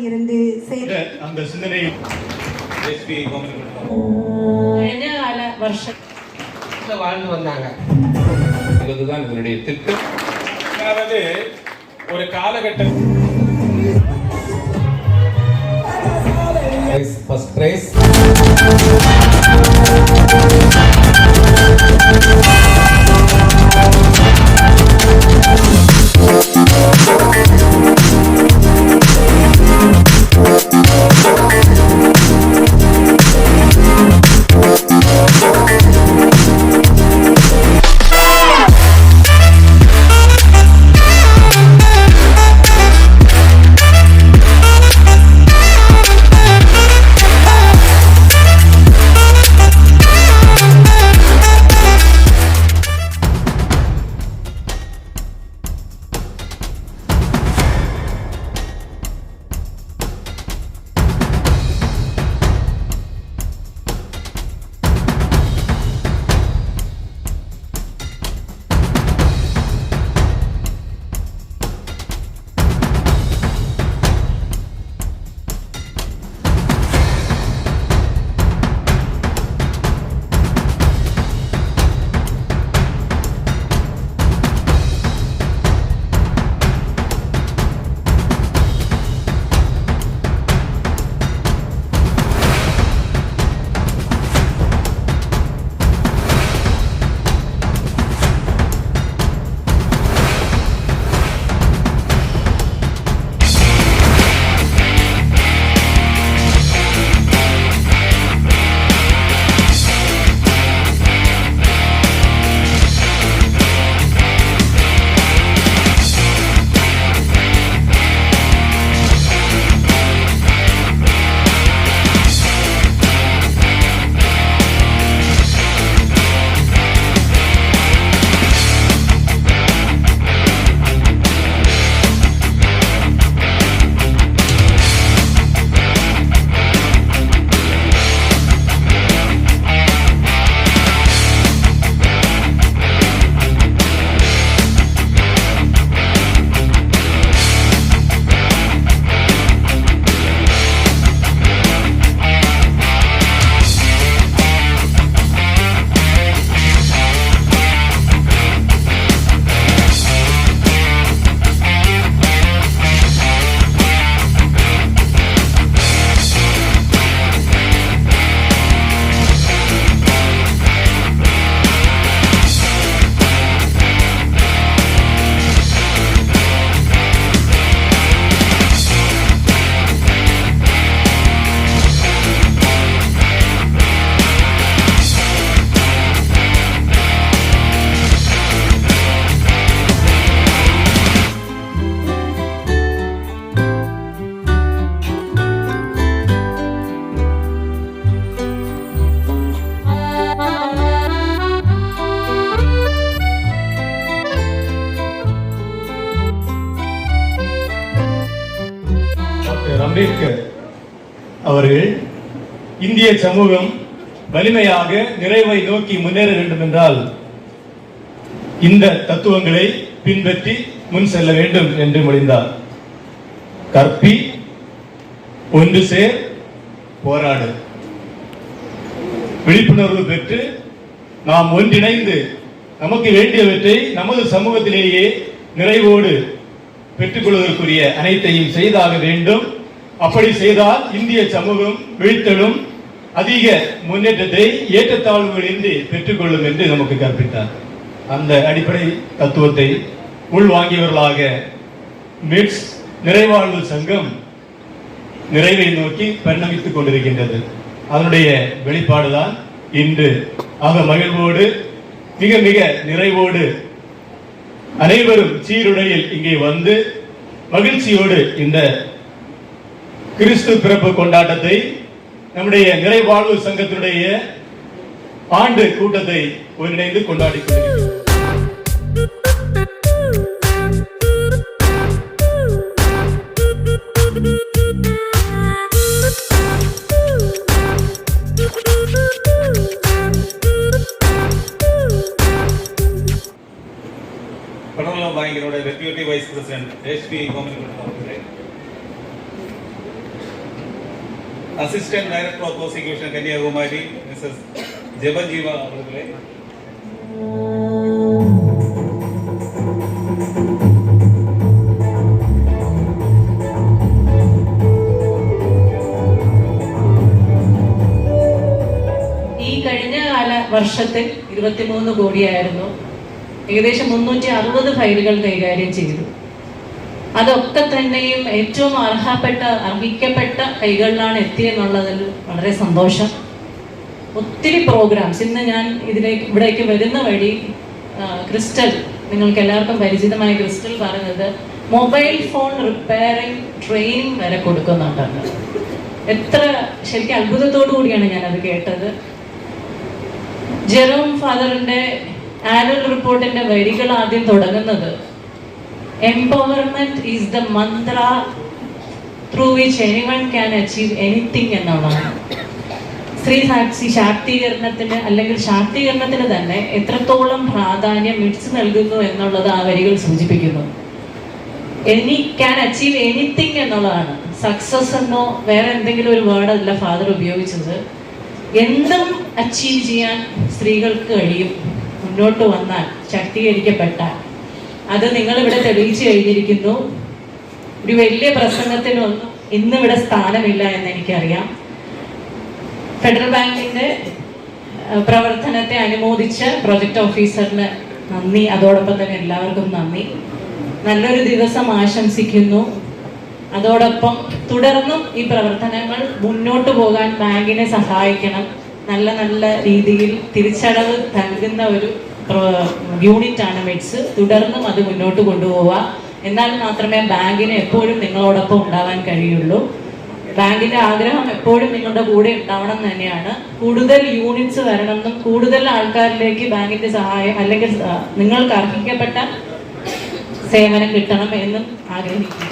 இருந்து அந்த சிந்தனை കഴിഞ്ഞ കാല വർഷത്തിൽ வாழ்ந்து வந்தாங்க. இதுதான் இதனுடைய திட்டம். அதாவது ஒரு காலகட்டம் ஃபர்ஸ்ட் பிரைஸ் அம்பேத்கர் அவர்கள் இந்திய சமூகம் வலிமையாக நிறைவை நோக்கி முன்னேற வேண்டும் என்றால் இந்த தத்துவங்களை பின்பற்றி முன் செல்ல வேண்டும் என்று மொழிந்தார். கற்பி, ஒன்று சேர், போராடு. விழிப்புணர்வு பெற்று நாம் ஒன்றிணைந்து நமக்கு வேண்டியவற்றை நமது சமூகத்திலேயே நிறைவோடு பெற்றுக் கொள்வதற்குரிய அனைத்தையும் செய்தாக வேண்டும். அப்படி செய்தால் இந்திய சமூகம் வீழ்த்தலும் அதிக முன்னேற்றத்தை ஏற்றத்தாழ்வுகளின்றி பெற்றுக்கொள்ளும் என்று நமக்கு கற்பித்தார். அந்த அடிப்படை தத்துவத்தை உள்வாங்கியவர்களாக மிட்ஸ் நிறைவாழ்வு சங்கம் நிறைவை நோக்கி பரிணமித்துக் கொண்டிருக்கின்றது. அதனுடைய வெளிப்பாடுதான் இன்று ஆக மகிழ்வோடு மிக மிக நிறைவோடு அனைவரும் சீருடையில் இங்கே வந்து மகிழ்ச்சியோடு இந்த கிறிஸ்து பிறப்பு கொண்டாட்டத்தை நம்முடைய நிறைவாழ்வு சங்கத்தினுடைய ஆண்டு கூட்டத்தை ஒன்றிணைந்து கொண்டாடி கொண்டிருக்கிறோம். Pannola Bank Executive Vice President, HP அவர்களே, assistant director of prosecution Kanniyakumari Mrs Jebajeeva அவர்களே, ഈ കഴിഞ്ഞ കാല വർഷത്തിൽ 23 കോടിയായിരുന്നു. ഏകദേശം 360 ഫയലുകൾ കൈകാര്യം ചെയ്തു. അതൊക്കെ തന്നെയും ഏറ്റവും അർഹിക്കപ്പെട്ട കൈകളിലാണ് എത്തിയെന്നുള്ളതിൽ വളരെ സന്തോഷം. ഒത്തിരി പ്രോഗ്രാംസ് ഇന്ന് ഞാൻ ഇവിടേക്ക് വരുന്ന വഴി ക്രിസ്റ്റൽ, നിങ്ങൾക്ക് എല്ലാവർക്കും പരിചിതമായ ക്രിസ്റ്റൽ പറഞ്ഞത് മൊബൈൽ ഫോൺ റിപ്പയറിംഗ് ട്രെയിനിങ് വരെ കൊടുക്കുന്നുണ്ടെന്ന്. എത്ര ശരിക്കും അത്ഭുതത്തോടു കൂടിയാണ് ഞാനത് കേട്ടത്. ജെറോം ഫാദറിന്റെ ആനുവൽ റിപ്പോർട്ടിന്റെ വരികൾ ആദ്യം തുടങ്ങുന്നത് empowerment is the Mantra through which anyone can achieve anything എന്നുള്ളതാണ്. സ്ത്രീ ശാക്തീകരണത്തിന് അല്ലെങ്കിൽ ശാക്തീകരണത്തിന് തന്നെ എത്രത്തോളം പ്രാധാന്യം മിഡ്സ് നൽകുന്നു എന്നുള്ളത് ആ വരികൾ സൂചിപ്പിക്കുന്നു. ക്യാൻ അച്ചീവ് എനിത്തിങ് എന്നുള്ളതാണ്. സക്സസ് എന്നോ വേറെ എന്തെങ്കിലും ഒരു വേർഡല്ല ഫാദർ ഉപയോഗിച്ചത്. എന്തും അച്ചീവ് ചെയ്യാൻ സ്ത്രീകൾക്ക് കഴിയും മുന്നോട്ട് വന്നാൽ, ശാക്തീകരിക്കപ്പെട്ടാൽ. അത് നിങ്ങളിവിടെ തെളിയിച്ചു കഴിഞ്ഞിരിക്കുന്നു. ഒരു വലിയ പ്രസംഗത്തിനൊന്നും ഇന്നിവിടെ സ്ഥാനമില്ല എന്ന് എനിക്കറിയാം. ഫെഡറൽ ബാങ്കിന്റെ പ്രവർത്തനത്തെ അനുമോദിച്ച പ്രൊജക്ട് ഓഫീസറിന് നന്ദി. അതോടൊപ്പം തന്നെ എല്ലാവർക്കും നന്ദി. നല്ലൊരു ദിവസം ആശംസിക്കുന്നു. അതോടൊപ്പം തുടർന്നും ഈ പ്രവർത്തനങ്ങൾ മുന്നോട്ട് പോകാൻ ബാങ്കിനെ സഹായിക്കണം. നല്ല നല്ല രീതിയിൽ തിരിച്ചടവ് നൽകുന്ന ഒരു യൂണിറ്റാണ് മിഡ്സ്. തുടർന്നും അത് മുന്നോട്ട് കൊണ്ടുപോവുക. എന്നാൽ മാത്രമേ ബാങ്കിന് എപ്പോഴും നിങ്ങളോടൊപ്പം ഉണ്ടാവാൻ കഴിയുള്ളൂ. ബാങ്കിന്റെ ആഗ്രഹം എപ്പോഴും നിങ്ങളുടെ കൂടെ ഉണ്ടാവണം തന്നെയാണ്. കൂടുതൽ യൂണിറ്റ്സ് വരണമെന്നും കൂടുതൽ ആൾക്കാരിലേക്ക് ബാങ്കിന്റെ സഹായം അല്ലെങ്കിൽ നിങ്ങൾക്ക് അർഹിക്കപ്പെട്ട സേവനം കിട്ടണം എന്നും ആഗ്രഹിക്കുന്നു.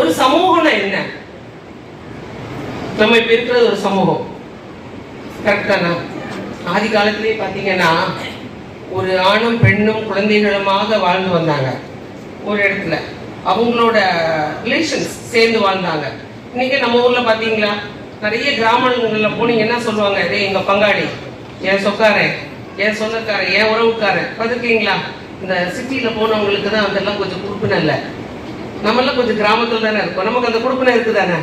ஒரு சமூகம்னா என்ன? நம்ம இப்ப இருக்கிறது ஒரு சமூகம், கரெக்டானா? ஆதி காலத்திலேயே பார்த்தீங்கன்னா ஒரு ஆணும் பெண்ணும் குழந்தைகளுமாக வாழ்ந்து வந்தாங்க. ஒரு இடத்துல அவங்களோட ரிலேஷன்ஸ் சேர்ந்து வாழ்ந்தாங்க. இன்னைக்கு நம்ம ஊர்ல பார்த்தீங்களா, நிறைய கிராமங்களில் போனீங்க என்ன சொல்லுவாங்க, இதே எங்க பங்காளி, என் சொக்காரன், என் சொந்தக்காரன், என் உறவுக்காரன். பார்த்துருக்கீங்களா? இந்த சிட்டியில போனவங்களுக்கு தான் அதெல்லாம் கொஞ்சம் குறுப்பின இல்லை. நம்மளாம் கொஞ்சம் கிராமத்தில் தானே இருக்கோம், நமக்கு அந்த குடுப்பினை இருக்குது தானே.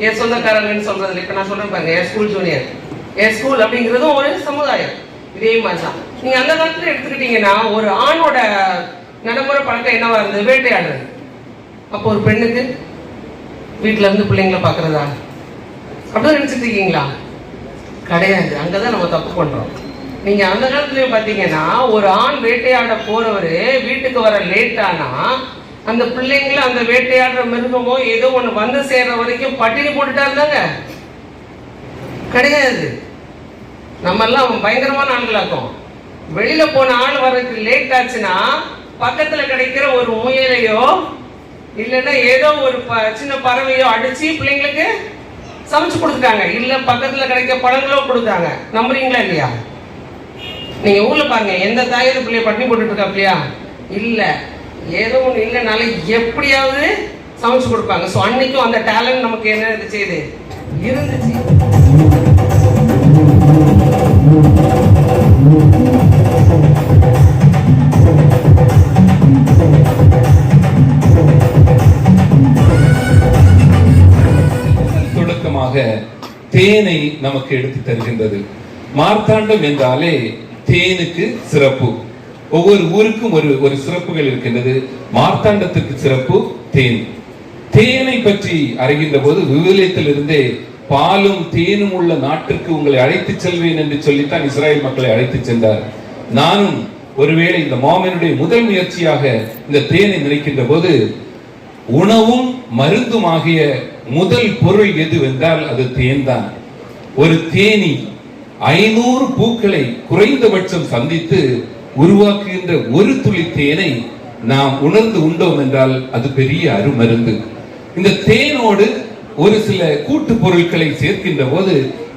என் சொந்தக்காரங்கன்னு சொல்றதுல இப்போ நான் சொல்றேன் பாருங்க, என் ஸ்கூல் ஜூனியர், என் ஸ்கூல் அப்படிங்கிறதும் ஒரு சமுதாயம். இதே மாதிரி தான் நீங்க அந்த காலத்துல எடுத்துக்கிட்டீங்கன்னா ஒரு ஆணோட நடைமுறை பழக்கம் என்னவா இருந்தது? வேட்டையாடுறது. அப்போ ஒரு பெண்ணுக்கு வீட்டுல இருந்து பிள்ளைங்களை பாக்குறதா அப்படின்னு நினைச்சிட்டு இருக்கீங்களா? கிடையாது. அங்கதான் நம்ம தப்பு பண்றோம். நீங்க அந்த காலத்துலயும் பாத்தீங்கன்னா ஒரு ஆண் வேட்டையாட போறவரு வீட்டுக்கு வர லேட் ஆனா அந்த பிள்ளைங்களை அந்த வேட்டையாடுற மிருகமோ ஏதோ ஒண்ணு வந்து சேர்ற வரைக்கும் பட்டினி போட்டுட்டா இருந்தாங்க? கிடையாது. நம்ம எல்லாம் பயங்கரமான ஆண்களாக்கும். வெளியில போன ஆள் வர்றதுக்கு லேட் ஆச்சுன்னா பக்கத்துல கிடைக்கிற ஒரு முயலையோ இல்லைன்னா ஏதோ ஒரு சின்ன பறவையோ அடிச்சு பிள்ளைங்களுக்கு சமைச்சு கொடுத்துட்டாங்க. இல்ல பக்கத்துல கிடைக்க பழங்களோ கொடுத்தாங்க. நம்புறீங்களா இல்லையா? நீங்க ஊர்ல பாருங்க, எந்த தாயாரு பிள்ளைய பட்டினி போட்டுட்டு இருக்கா இல்லையா? இல்ல, ஏதோ ஒன்று இல்லைனால எப்படியாவது சமைச்சு கொடுப்பாங்க. ஸோ அன்னைக்கும் அந்த டேலண்ட் நமக்கு என்ன செய்யுது இருந்துச்சு. தொடக்கமாக தேனை நமக்கு எடுத்து தருகின்றது. மார்த்தாண்டம் என்றாலே தேனுக்கு சிறப்பு. ஒவ்வொரு ஊருக்கும் ஒரு சிறப்புகள் இருக்கின்றது. மார்த்தாண்டத்துக்கு சிறப்பு தேன். தேனை பற்றி அறிகின்ற போது விவிலியத்திலிருந்தே பாலும் தேனும் உள்ள நாட்டிற்கு உங்களை அழைத்து செல்வேன் என்று சொல்லித்தான் இஸ்ராயல் மக்களை அழைத்து சென்றார். நானும் ஒருவேளை இந்த மாமனுடைய முதல் முயற்சியாக இந்த தேனை நினைக்கின்ற போது உணவும் மருந்துமாகிய முதல் பொருள் எதுவென்றால் அது தேன் தான். ஒரு தேனி 500 பூக்களை குறைந்தபட்சம் சந்தித்து உருவாக்குகின்ற ஒரு துளி தேனை நாம் உணர்ந்து உண்டோம் என்றால் அது பெரிய அருமருந்து. இந்த தேனோடு ஒரு சில கூட்டு பொருட்களை சேர்க்கின்ற போது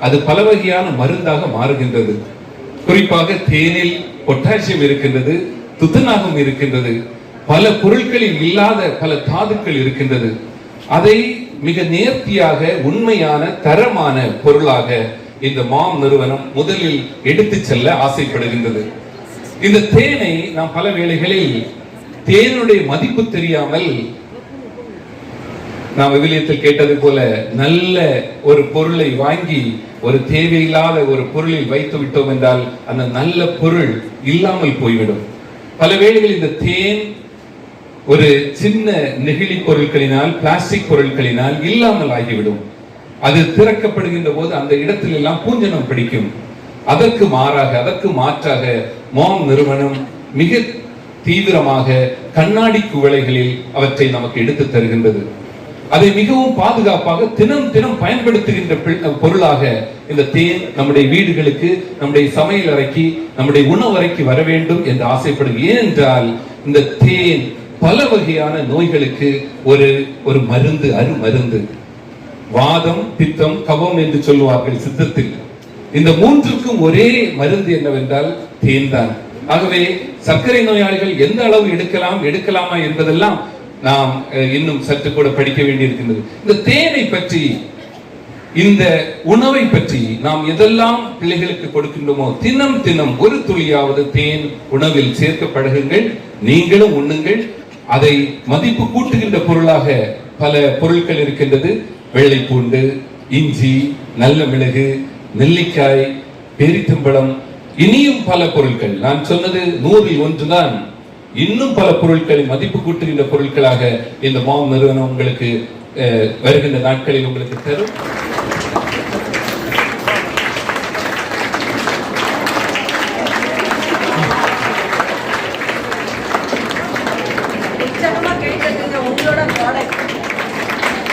அது பல வகையான மருந்தாக மாறுகின்றது. குறிப்பாக தேனில் பொட்டாசியம் இருக்கின்றது, துத்தநாகம் இருக்கின்றது, பல பொருட்களில் இல்லாத பல தாதுக்கள் இருக்கின்றது. அதை மிக நேர்த்தியாக உண்மையான தரமான பொருளாக இந்த மாம் நிறுவனம் முதலில் எடுத்து செல்ல ஆசைப்படுகின்றது. இந்த தேனை நாம் பல வேளைகளில் தேனுடைய மதிப்பு தெரியாமல் நாம் விவிலியத்தில் கேட்டது போல நல்ல ஒரு பொருளை வாங்கி ஒரு தேவையில்லாத ஒரு பொருளில் வைத்து விட்டோம் என்றால் அந்த நல்ல பொருள் இல்லாமல் போய்விடும். பல வேளைகளில் இந்த தேன் ஒரு சின்ன நெகிழி பொருட்களினால், பிளாஸ்டிக் பொருட்களினால் இல்லாமல் ஆகிவிடும். அது திறக்கப்படுகின்ற போது அந்த இடத்தில் எல்லாம் பூஞ்சனம் பிடிக்கும். அதற்கு மாற்றாக மாம் நிறுவனம் மிக தீவிரமாக கண்ணாடி குவளைகளில் அவற்றை நமக்கு எடுத்து தருகின்றது. அதை மிகவும் பாதுகாப்பாக தினம் தினம் பயன்படுத்துகின்ற பொருளாக இந்த தேன் நம்முடைய வீடுகளுக்கு, நம்முடைய சமையல் அறைக்கு, நம்முடைய உணவறைக்கு வர வேண்டும் என்று ஆசைப்படுகிறேன். ஏனென்றால் இந்த தேன் பல வகையான நோய்களுக்கு ஒரு மருந்து, அருமருந்து. வாதம், பித்தம், கபம் என்று சொல்லுவார்கள் சித்தத்தில். இந்த மூன்றுக்கும் ஒரே மருந்து என்னவென்றால் தேன் தான். ஆகவே சர்க்கரை நோயாளிகள் எந்த அளவு எடுக்கலாமா என்பதெல்லாம் நாம் இன்னும் சற்று கூட படிக்க வேண்டியிருக்கின்றது. இந்த தேனை பற்றி, இந்த உணவை பற்றி நாம் எதெல்லாம் பிள்ளைகளுக்கு கொடுக்கின்றோமோ தினம் தினம் ஒரு துளியாவது தேன் உணவில் சேர்க்கப்படுங்கள். நீங்களும் உண்ணுங்கள். அதை மதிப்பு கூட்டுகின்ற பொருளாக பல பொருட்கள் இருக்கின்றது. வெள்ளை பூண்டு, இஞ்சி, நல்ல மிளகு, நெல்லிக்காய், பேரித்தம்பழம், இனியும் பல பொருட்கள். நான் சொன்னது 100ல் 1 தான். இன்னும் பல பொருட்களை மதிப்பு கூட்டுகின்ற பொருட்களாக இந்த மாம் நிறுவனம் உங்களுக்கு வருகின்ற நாட்களில் உங்களுக்கு தரும்.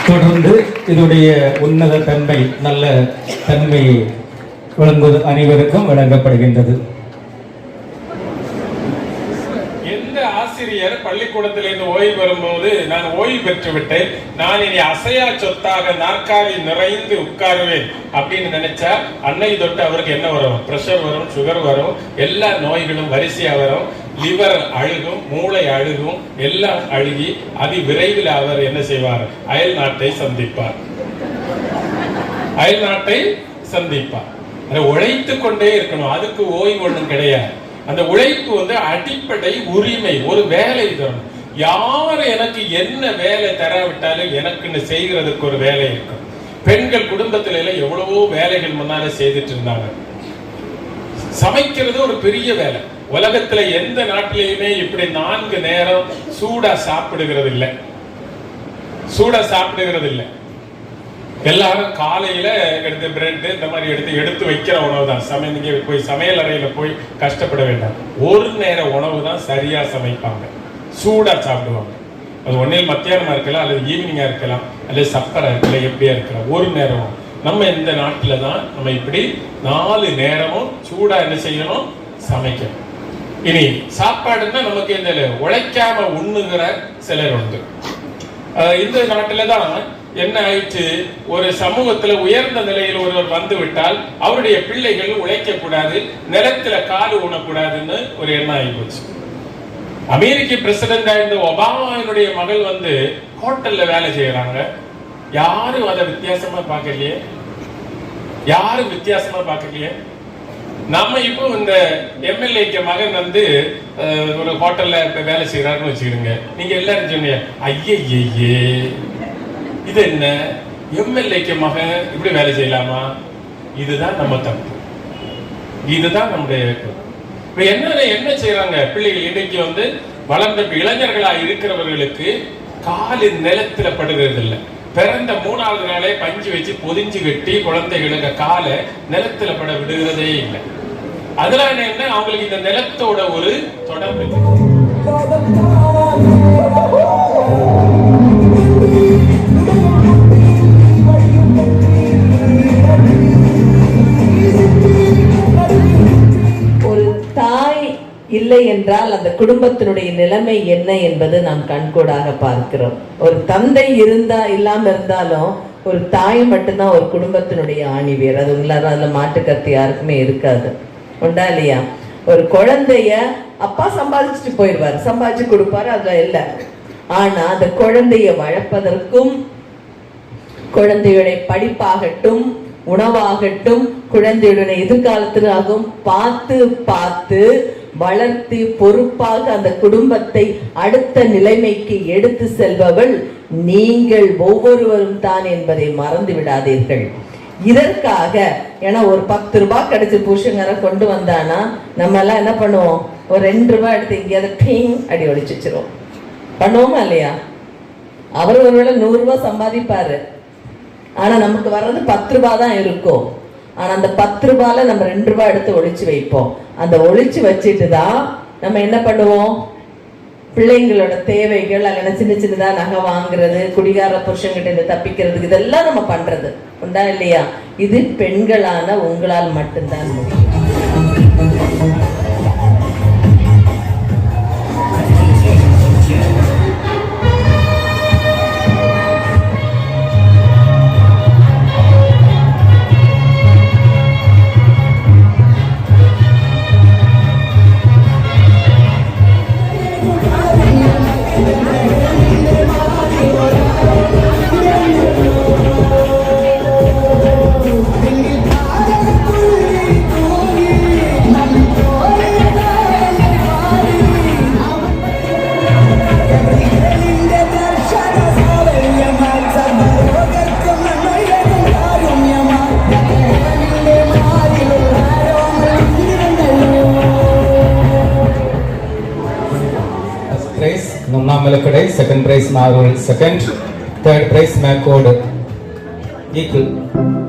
தொடர்ந்து இதனுடைய உன்னத தன்மை, நல்ல தன்மை வழங்குவது அனைவருக்கும் வழங்கப்படுகின்றது. எந்த ஆசிரியர் பள்ளிக்கூடத்திலிருந்து ஓய்வு வரும்போது நான் ஓய்வு பெற்று விட்டேன், நான் இனி அசையா சொத்தாக நாற்காலி நிறைந்து உட்காருவேன் அப்படின்னு நினைச்சா அன்னை தொட்டு அவருக்கு என்ன வரும்? பிரஷர் வரும், சுகர் வரும், எல்லா நோய்களும் வரிசையா வரும். லிவர் அழுகும், மூளை அழுகும், எல்லாம் அழுகி அதி விரைவில் அவர் என்ன செய்வார்? அயல் நாட்டை சந்திப்பார். அயல் நாட்டை சந்திப்பார். அதை உழைத்து கொண்டே இருக்கணும். அதுக்கு ஓய்வு ஒன்றும் கிடையாது. அந்த உழைப்பு அடிப்படை உரிமை. ஒரு வேலை தரணும். யார் எனக்கு என்ன வேலை தராவிட்டாலும் எனக்குன்னு செய்கிறதுக்கு ஒரு வேலை இருக்கும். பெண்கள் குடும்பத்தில எவ்வளவோ வேலைகள் முன்னால செய்துட்டு இருந்தாங்க. சமைக்கிறது ஒரு பெரிய வேலை. உலகத்துல எந்த நாட்டிலையுமே இப்படி 4 நேரம் சூடா சாப்பிடுகிறது இல்லை. எல்லாரும் காலையில எடுத்து பிரெட் இந்த மாதிரி எடுத்து வைக்கிற உணவு தான். போய் சமையல் அறையில போய் கஷ்டப்பட வேண்டாம். ஒரு நேர உணவு தான் சரியா சமைப்பாங்க, சூடா சாப்பிடுவாங்க. அது ஒன்னில் மத்தியானமா இருக்கலாம், அல்லது ஈவினிங்கா இருக்கலாம், அல்லது சப்பரா இருக்கலாம், எப்படியா இருக்கலாம். ஒரு நேரம். நம்ம இந்த நாட்டுல தான் நம்ம இப்படி 4 நேரமும் சூடா என்ன செய்யணும்? சமைக்கணும். இனி சாப்பாடுன்னா நமக்கு இந்த உழைக்காம உண்ணுகிற சிலர் உண்டு. இந்த நாட்டில தான் என்ன ஆயிடுச்சு? ஒரு சமூகத்துல உயர்ந்த நிலையில் ஒருவர் வந்து விட்டால் அவருடைய பிள்ளைகள் உழைக்க கூடாது, நிலத்துல கால் ஊனக்கூடாதுன்னு ஒரு எண்ணம் ஆகி போச்சு. அமெரிக்க பிரசிடண்டா இருந்த ஒபாமாவினுடைய மகள் ஹோட்டல்ல வேலை செய்யறாங்க. யாரும் அதை வித்தியாசமா பார்க்கலையே. நம்ம இப்போ இந்த எம்எல்ஏக்கு மகன் ஒரு ஹோட்டல்ல வேலை செய்யறாருன்னு வச்சுக்கிடுங்க. நீங்க எல்லாரும் சொன்னீங்க, ஐயே இது என்ன எம்எல்ஏக்கு மகன் இப்படி வேலை செய்யலாமா? இதுதான் நம்ம தப்பு. இதுதான் நம்முடைய இப்ப என்ன செய்யறாங்க பிள்ளைகள்? இன்னைக்கு வளர்ந்த இளைஞர்களா இருக்கிறவர்களுக்கு காலின் நிலத்துல படுகிறது இல்லை. பிறந்த 3வது நாளே பஞ்சு வச்சு பொதிஞ்சு கட்டி குழந்தைகளுக்கு காலை நிலத்துல பட விடுகிறதே இல்லை. அதனால என்ன? அவங்களுக்கு இந்த நிலத்தோட ஒரு தொடர்பு. ஒரு தாய் இல்லை என்றால் அந்த குடும்பத்தினுடைய நிலைமை என்ன என்பது நாம் கண்கூடாக பார்க்கிறோம். ஒரு தந்தை இல்லாம இருந்தாலும் ஒரு தாய் மட்டும்தான் ஒரு குடும்பத்தினுடைய ஆணிவேர். அது உங்களால அதுல மாட்டுக்கருத்து யாருக்குமே இருக்காது, உண்டா இல்லையா? ஒரு குழந்தைய அப்பா சம்பாதிச்சுட்டு போயிடுவார், சம்பாதிச்சு கொடுப்பாரு, அதுல இல்லை. ஆனா அந்த குழந்தைய வளர்ப்பதற்கும், குழந்தையுடைய படிப்பாகட்டும், உணவாகட்டும், குழந்தையுடைய எதிர்காலத்திற்காகவும் பார்த்து பார்த்து வளர்த்து பொறுப்பாக அந்த குடும்பத்தை அடுத்த நிலைமைக்கு எடுத்து செல்பவள் நீங்கள் ஒவ்வொருவரும் தான் என்பதை மறந்து விடாதீர்கள். இதற்காக ஏன்னா ஒரு 10 ரூபாய் கிடைச்சி புருஷங்கார கொண்டு வந்தானா நம்ம எல்லாம் என்ன பண்ணுவோம், ஒரு 2 ரூபாய் எடுத்து எங்கேயாவது டிங் அடி ஒழிச்சு வச்சிருவோம். பண்ணுவோமா இல்லையா? அவர் ஒருவேளை 100 ரூபாய் சம்பாதிப்பாரு, ஆனா நமக்கு வர்றது 10 ரூபாய் தான் இருக்கும். ஆனா அந்த 10 ரூபாயில நம்ம 2 ரூபாய் எடுத்து ஒழிச்சு வைப்போம். அந்த ஒழிச்சு வச்சுட்டு தான் நம்ம என்ன பண்ணுவோம், பிள்ளைங்களோட தேவைகள் அல்லது சின்ன சின்னதா நகை வாங்குறது, குடிகார புருஷங்கிட்ட இருந்து தப்பிக்கிறதுக்கு, இதெல்லாம் நம்ம பண்றது உண்டா இல்லையா? இது பெண்களான உங்களால் மட்டும்தான் முடியும். Melakadai, second prize Marvel, second, third prize Macode, equal.